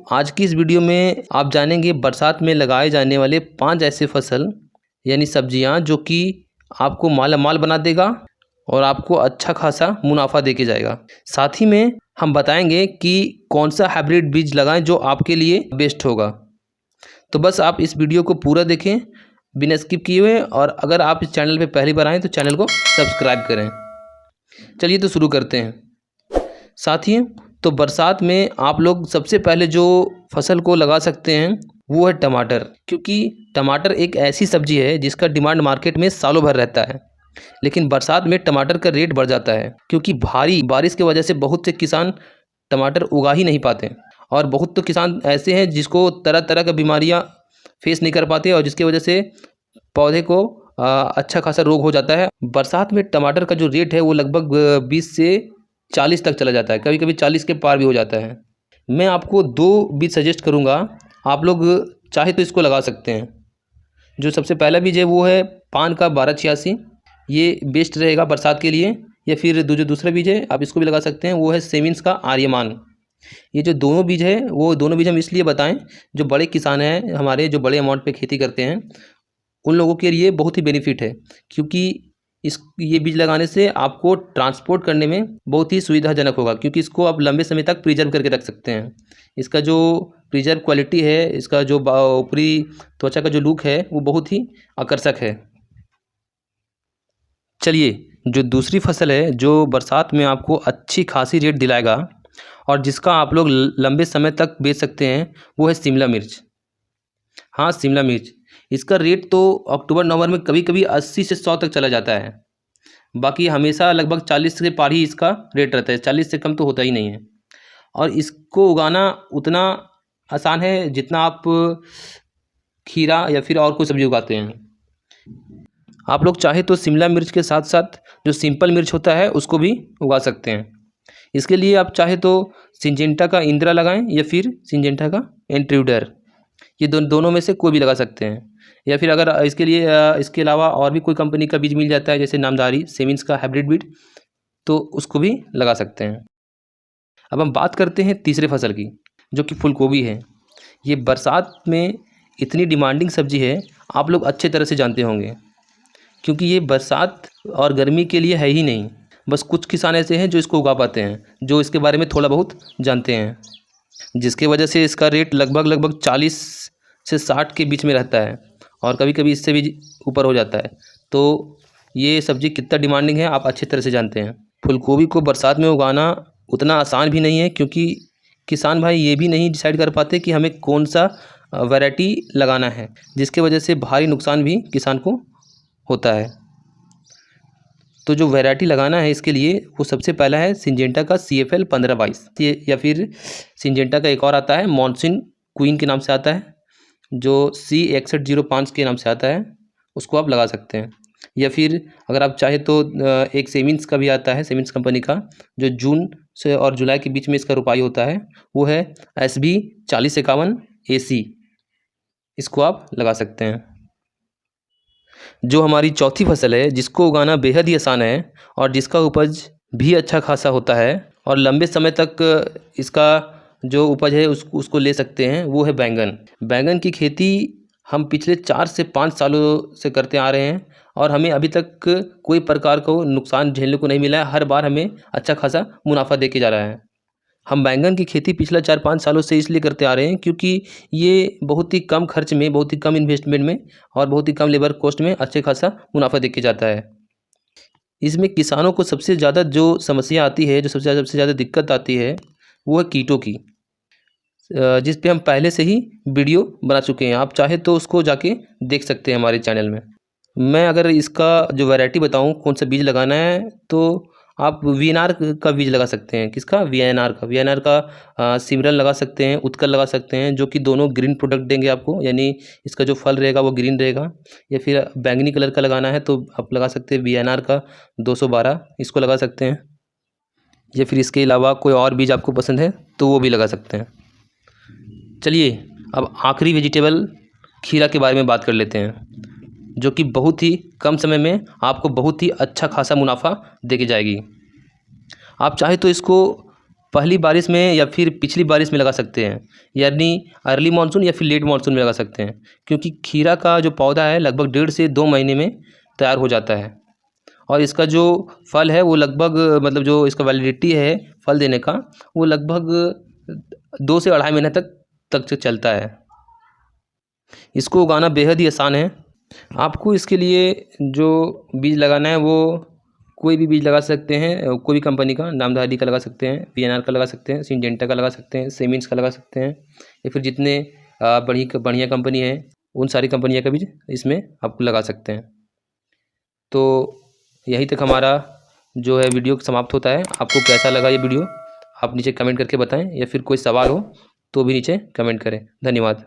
आज की इस वीडियो में आप जानेंगे बरसात में लगाए जाने वाले 5 ऐसे फसल यानी सब्जियां जो कि आपको माला माल बना देगा और आपको अच्छा खासा मुनाफा देके जाएगा। साथ ही में हम बताएंगे कि कौन सा हाइब्रिड बीज लगाएं जो आपके लिए बेस्ट होगा। तो बस आप इस वीडियो को पूरा देखें बिना स्किप किए हुए, और अगर आप इस चैनल पे पहली बार आएँ तो चैनल को सब्सक्राइब करें। चलिए तो शुरू करते हैं। साथियों, तो बरसात में आप लोग सबसे पहले जो फसल को लगा सकते हैं वो है टमाटर, क्योंकि टमाटर एक ऐसी सब्जी है जिसका डिमांड मार्केट में सालों भर रहता है। लेकिन बरसात में टमाटर का रेट बढ़ जाता है क्योंकि भारी बारिश की वजह से बहुत से किसान टमाटर उगा ही नहीं पाते, और बहुत तो किसान ऐसे हैं जिसको तरह तरह की बीमारियां फेस नहीं कर पाते और जिसकी वजह से पौधे को अच्छा खासा रोग हो जाता है। बरसात में टमाटर का जो रेट है वो लगभग 20 से 40 तक चला जाता है, कभी कभी 40 के पार भी हो जाता है। मैं आपको 2 बीज सजेस्ट करूंगा, आप लोग चाहे तो इसको लगा सकते हैं। जो सबसे पहला बीज है वो है पान का 1286, ये बेस्ट रहेगा बरसात के लिए। या फिर जो दूसरा बीज है आप इसको भी लगा सकते हैं, वो है सेविंस का आर्यमान। ये जो दोनों बीज है वो दोनों बीज हम इसलिए बताएं, जो बड़े किसान हैं हमारे, जो बड़े अमाउंट पे खेती करते हैं, उन लोगों के लिए बहुत ही बेनिफिट है, क्योंकि ये बीज लगाने से आपको ट्रांसपोर्ट करने में बहुत ही सुविधाजनक होगा, क्योंकि इसको आप लंबे समय तक प्रिजर्व करके रख सकते हैं। इसका जो प्रिजर्व क्वालिटी है, इसका जो ऊपरी त्वचा का जो लुक है वो बहुत ही आकर्षक है। चलिए, जो दूसरी फसल है जो बरसात में आपको अच्छी खासी रेट दिलाएगा और जिसका आप लोग लंबे समय तक बेच सकते हैं, वो है शिमला मिर्च। हाँ, शिमला मिर्च, इसका रेट तो अक्टूबर नवंबर में कभी कभी 80 से 100 तक चला जाता है, बाकी हमेशा लगभग 40 के पार ही इसका रेट रहता है, 40 से कम तो होता ही नहीं है। और इसको उगाना उतना आसान है जितना आप खीरा या फिर और कोई सब्जी उगाते हैं। आप लोग चाहे तो शिमला मिर्च के साथ साथ जो सिंपल मिर्च होता है उसको भी उगा सकते हैं। इसके लिए आप चाहे तो सिंजेंटा का इंदिरा लगाएं या फिर सिंजेंटा का इंट्रूडर, ये दोनों में से कोई भी लगा सकते हैं। या फिर अगर इसके लिए इसके अलावा और भी कोई कंपनी का बीज मिल जाता है, जैसे नामधारी सेविंस का हाइब्रिड बीज, तो उसको भी लगा सकते हैं। अब हम बात करते हैं तीसरे फसल की, जो कि फूल गोभी है। ये बरसात में इतनी डिमांडिंग सब्जी है, आप लोग अच्छे तरह से जानते होंगे, क्योंकि ये बरसात और गर्मी के लिए है ही नहीं, बस कुछ किसान ऐसे हैं जो इसको उगा पाते हैं, जो इसके बारे में थोड़ा बहुत जानते हैं, जिसके वजह से इसका रेट लगभग 40 से 60 के बीच में रहता है और कभी कभी इससे भी ऊपर हो जाता है। तो ये सब्ज़ी कितना डिमांडिंग है आप अच्छी तरह से जानते हैं। फूलगोभी को बरसात में उगाना उतना आसान भी नहीं है, क्योंकि किसान भाई ये भी नहीं डिसाइड कर पाते कि हमें कौन सा वैरायटी लगाना है, जिसके वजह से भारी नुकसान भी किसान को होता है। तो जो वैरायटी लगाना है इसके लिए वो सबसे पहला है सिंजेंटा का CFL 1522, या फिर सिंजेंटा का एक और आता है मॉनसून क्वीन के नाम से आता है, जो C6105 के नाम से आता है, उसको आप लगा सकते हैं। या फिर अगर आप चाहे तो एक सेविंस का भी आता है, सेविंस कंपनी का, जो जून से और जुलाई के बीच में इसका रोपाई होता है, वो है SB 4051 AC, इसको आप लगा सकते हैं। जो हमारी चौथी फसल है जिसको उगाना बेहद ही आसान है और जिसका उपज भी अच्छा खासा होता है और लंबे समय तक इसका जो उपज है उसको ले सकते हैं, वो है बैंगन। बैंगन की खेती हम पिछले 4 से 5 सालों से करते आ रहे हैं और हमें अभी तक कोई प्रकार को नुकसान झेलने को नहीं मिला है। हर बार हमें अच्छा खासा मुनाफा देके जा रहा है। हम बैंगन की खेती पिछले 4-5 सालों से इसलिए करते आ रहे हैं क्योंकि ये बहुत ही कम खर्च में, बहुत ही कम इन्वेस्टमेंट में और बहुत ही कम लेबर कॉस्ट में अच्छे खासा मुनाफा देके जाता है। इसमें किसानों को सबसे ज़्यादा जो समस्या आती है, जो सबसे ज़्यादा दिक्कत आती है, वो है कीटों की, जिस पे हम पहले से ही वीडियो बना चुके हैं। आप चाहे तो उसको जाके देख सकते हैं हमारे चैनल में। मैं अगर इसका जो वैरायटी बताऊं कौन सा बीज लगाना है, तो आप VNR का बीज लगा सकते हैं। किसका? VNR का सिमरन लगा सकते हैं, उत्कल लगा सकते हैं, जो कि दोनों ग्रीन प्रोडक्ट देंगे आपको, यानी इसका जो फल रहेगा वो ग्रीन रहेगा। या फिर बैंगनी कलर का लगाना है तो आप लगा सकते हैं VNR का 212, इसको लगा सकते हैं। या फिर इसके अलावा कोई और बीज आपको पसंद है तो वो भी लगा सकते हैं। चलिए, अब आखिरी वेजिटेबल खीरा के बारे में बात कर लेते हैं, जो कि बहुत ही कम समय में आपको बहुत ही अच्छा खासा मुनाफा देके जाएगी। आप चाहे तो इसको पहली बारिश में या फिर पिछली बारिश में लगा सकते हैं, यानी अर्ली मानसून या फिर लेट मानसून में लगा सकते हैं, क्योंकि खीरा का जो पौधा है लगभग 1.5 से 2 महीने में तैयार हो जाता है और इसका जो फल है वो लगभग मतलब जो इसका वैलिडिटी है फल देने का वो लगभग 2 से 2.5 महीने तक चलता है। इसको उगाना बेहद ही आसान है। आपको इसके लिए जो बीज लगाना है वो कोई भी बीज लगा सकते हैं, कोई भी कंपनी का, नामधारी का लगा सकते हैं, वीएनआर का लगा सकते हैं, सिंजेंटा का लगा सकते हैं, सेमिंस का लगा सकते हैं, या फिर जितने बढ़िया कंपनी है उन सारी कंपनियों का बीज इसमें आप लगा सकते हैं। तो यहीं तक हमारा जो है वीडियो समाप्त होता है। आपको कैसा लगा ये वीडियो आप नीचे कमेंट करके बताएं, या फिर कोई सवाल हो तो भी नीचे कमेंट करें। धन्यवाद।